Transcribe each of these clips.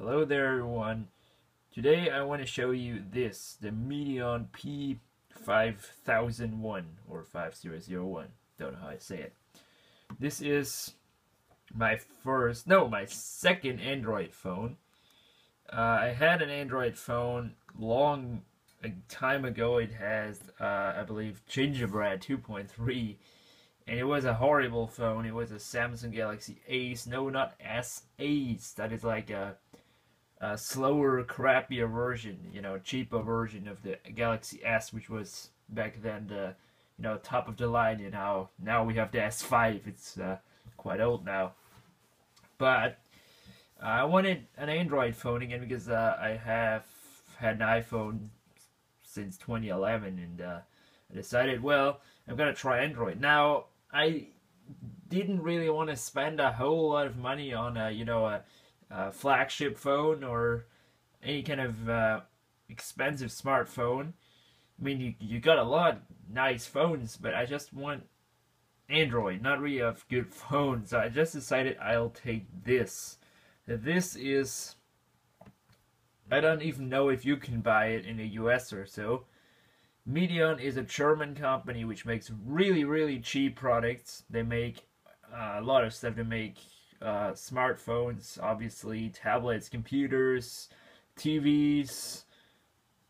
Hello there everyone. Today I want to show you this, the Medion P5001 or 5001. Don't know how I say it. This is my second Android phone. I had an Android phone long a time ago. It has, I believe, Gingerbread 2.3. And it was a horrible phone. It was a Samsung Galaxy Ace. No, not S Ace. That is like a slower, crappier version, cheaper version of the Galaxy S, which was back then the, top of the line. And now we have the S5. It's quite old now. But I wanted an Android phone again because I have had an iPhone since 2011, and I decided, well, I'm gonna try Android. Now, I didn't really want to spend a whole lot of money on a flagship phone or any kind of expensive smartphone. I mean, you got a lot of nice phones, but I just want Android, not really a good phone. So I just decided I'll take this. This is, I don't even know if you can buy it in the US or so. Medion is a German company which makes really, really cheap products. They make a lot of stuff. They make smartphones, obviously, tablets, computers, TVs,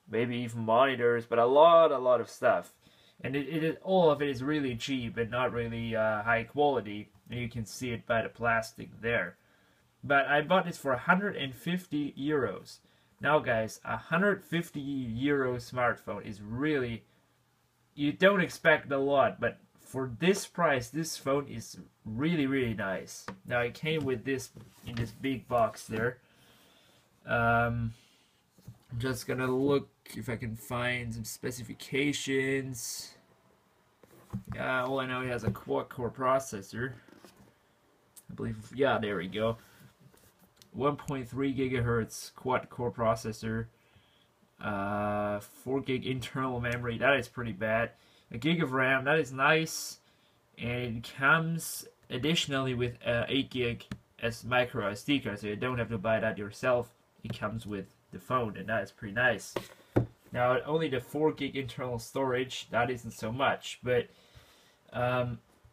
maybe even monitors, but a lot of stuff. And all of it is really cheap and not really high quality. And you can see it by the plastic there. But I bought this for 150 euros. Now guys, a 150 euro smartphone is really, you don't expect a lot, but for this price, this phone is really, really nice. Now it came with this, in this big box there. I'm just gonna look if I can find some specifications. All I know, it has a quad-core processor. I believe, yeah, there we go. 1.3 gigahertz quad-core processor, 4 gig internal memory. That is pretty bad. A gig of RAM. That is nice, and it comes additionally with 8 gig as micro SD card, so you don't have to buy that yourself. It comes with the phone, and that is pretty nice. Now, only the 4 gig internal storage. That isn't so much, but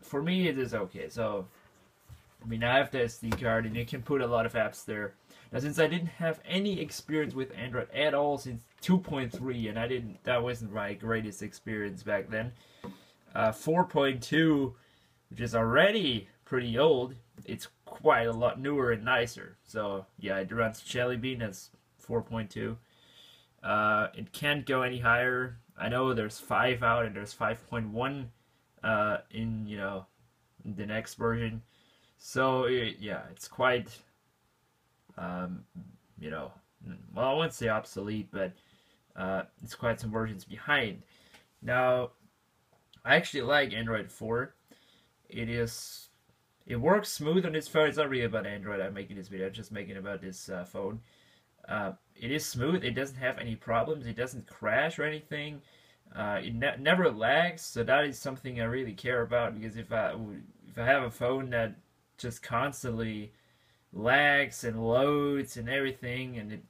for me it is okay. So I mean, I have the SD card, and you can put a lot of apps there. Now, since I didn't have any experience with Android at all since 2.3, and that wasn't my greatest experience back then. 4.2, which is already pretty old, it's quite a lot newer and nicer. So yeah, it runs Jelly Bean as 4.2. It can't go any higher. I know there's 5 out, and there's 5.1 in the next version. So yeah, it's quite, well, I wouldn't say obsolete, but it's quite some versions behind. Now, I actually like Android 4. It works smooth on this phone. It's not really about Android. I'm making this video. I'm just making about this phone. It is smooth. It doesn't have any problems. It doesn't crash or anything. It never lags. So that is something I really care about, because if I have a phone that just constantly lags and loads and everything, and it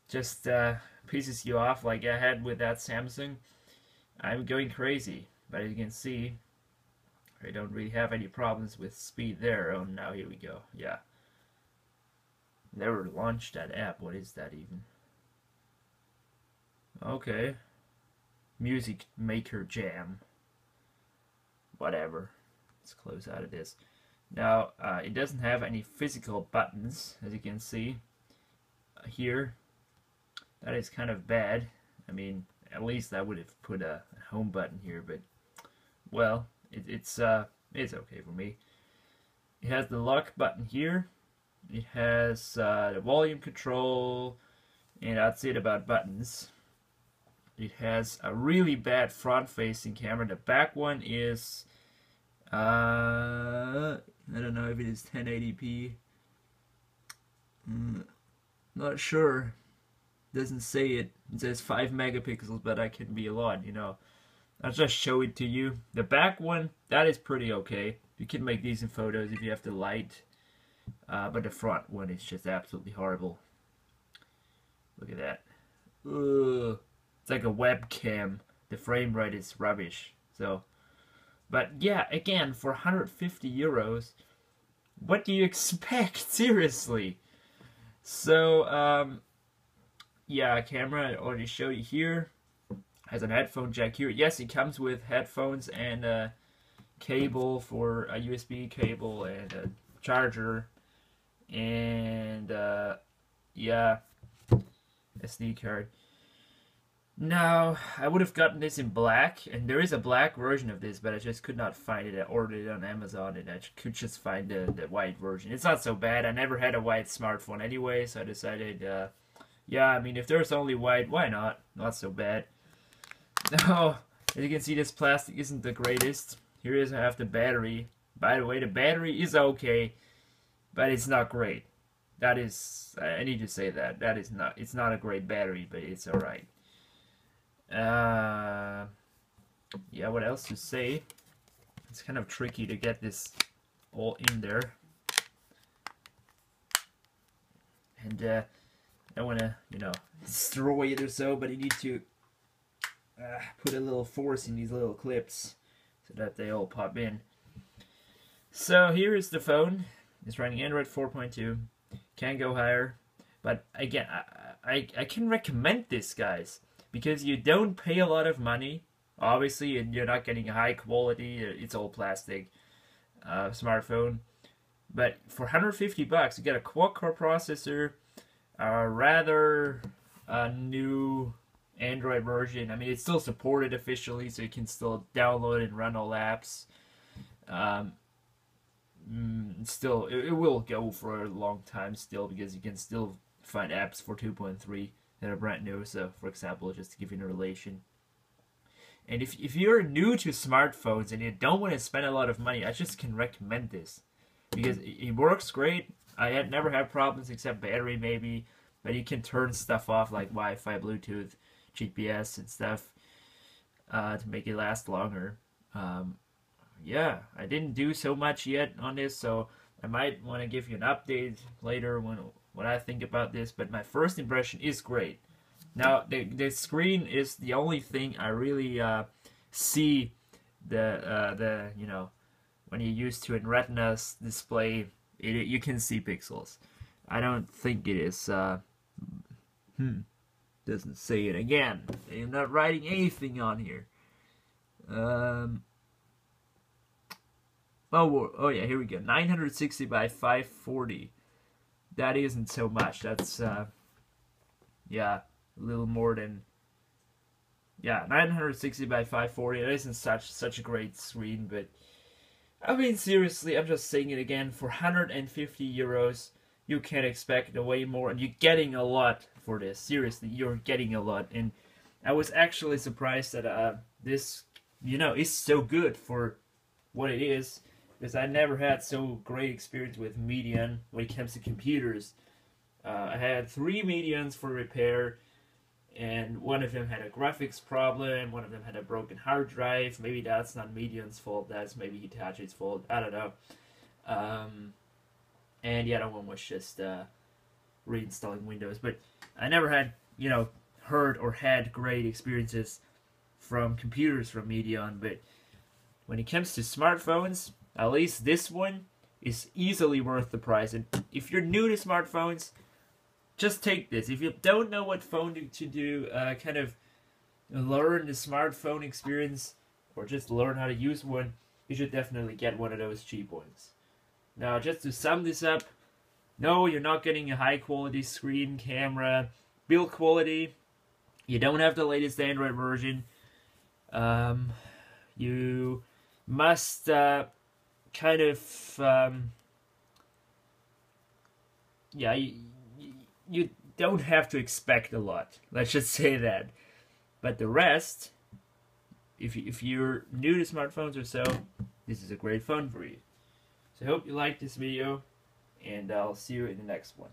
just pisses you off like I had with that Samsung, I'm going crazy. But as you can see, I don't really have any problems with speed there. Oh, now here we go. Yeah, never launched that app. What is that even? Okay, Music Maker Jam, whatever. Let's close out of this. Now, it doesn't have any physical buttons, as you can see here. That is kind of bad. I mean, at least I would have put a home button here, but, well, it's okay for me. It has the lock button here. It has the volume control, and that's it about buttons. It has a really bad front-facing camera. The back one is, I don't know if it is 1080p. Not sure. Doesn't say it. It says 5 megapixels, but that can be a lot, I'll just show it to you. The back one, that is pretty okay. You can make decent photos if you have the light. but the front one is just absolutely horrible. Look at that. Ugh. It's like a webcam. The frame rate is rubbish. So, but yeah, again, for 150 euros, what do you expect? Seriously. So, yeah, camera I already showed you here. Has an headphone jack here. Yes, it comes with headphones and a cable for a USB cable and a charger. And, yeah, SD card. Now, I would have gotten this in black, and there is a black version of this, but I just could not find it. I ordered it on Amazon, and I could just find the white version. It's not so bad. I never had a white smartphone anyway, so I decided, yeah, I mean, if there's only white, why not? Not so bad. Now, as you can see, this plastic isn't the greatest. Here is I have the battery. By the way, the battery is okay, but it's not great. That is, I need to say that. That is not, it's not a great battery, but it's alright. Yeah, what else to say? It's kind of tricky to get this all in there. And I don't want to, you know, destroy it or so, but you need to put a little force in these little clips so that they all pop in. So here is the phone. It's running Android 4.2. Can go higher. But again, I can recommend this, guys. Because you don't pay a lot of money, obviously, and you're not getting a high quality, it's all plastic smartphone. But for 150 bucks, you get a quad-core processor, a rather new Android version. I mean, it's still supported officially, so you can still download and run all apps. Still, it will go for a long time still, because you can still find apps for 2.3. that are brand new. So, for example, just to give you a relation. And if you're new to smartphones and you don't want to spend a lot of money, I just can recommend this. Because it works great. I had never had problems except battery maybe. But you can turn stuff off like Wi-Fi, Bluetooth, GPS and stuff to make it last longer. Yeah, I didn't do so much yet on this, so I might want to give you an update later when what I think about this, but my first impression is great. Now, the screen is the only thing I really see the you know, when you're used to a Retina display, you can see pixels. I don't think it is. Doesn't say it again. I'm not writing anything on here. Oh yeah, here we go. 960 by 540. That isn't so much. That's yeah, a little more than, yeah, 960 by 540. It isn't such a great screen, but I mean, seriously, I'm just saying it again. For 150 euros, you can expect way more, and you're getting a lot for this. Seriously, you're getting a lot, and I was actually surprised that this, you know, is so good for what it is. Because I never had so great experience with Medion when it comes to computers. I had 3 Medions for repair, and one of them had a graphics problem, one of them had a broken hard drive. Maybe that's not Medion's fault, that's maybe Hitachi's fault, I don't know. And the other one was just reinstalling Windows. But I never had, you know, heard or had great experiences from computers from Medion. But when it comes to smartphones, at least this one is easily worth the price. And if you're new to smartphones, just take this. If you don't know what phone to do, kind of learn the smartphone experience, or just learn how to use one, you should definitely get one of those cheap ones. Now, just to sum this up, no, you're not getting a high quality screen, camera, build quality. You don't have the latest Android version. You must kind of, yeah, you don't have to expect a lot. Let's just say that. But the rest, if you're new to smartphones or so, this is a great phone for you. So I hope you liked this video, and I'll see you in the next one.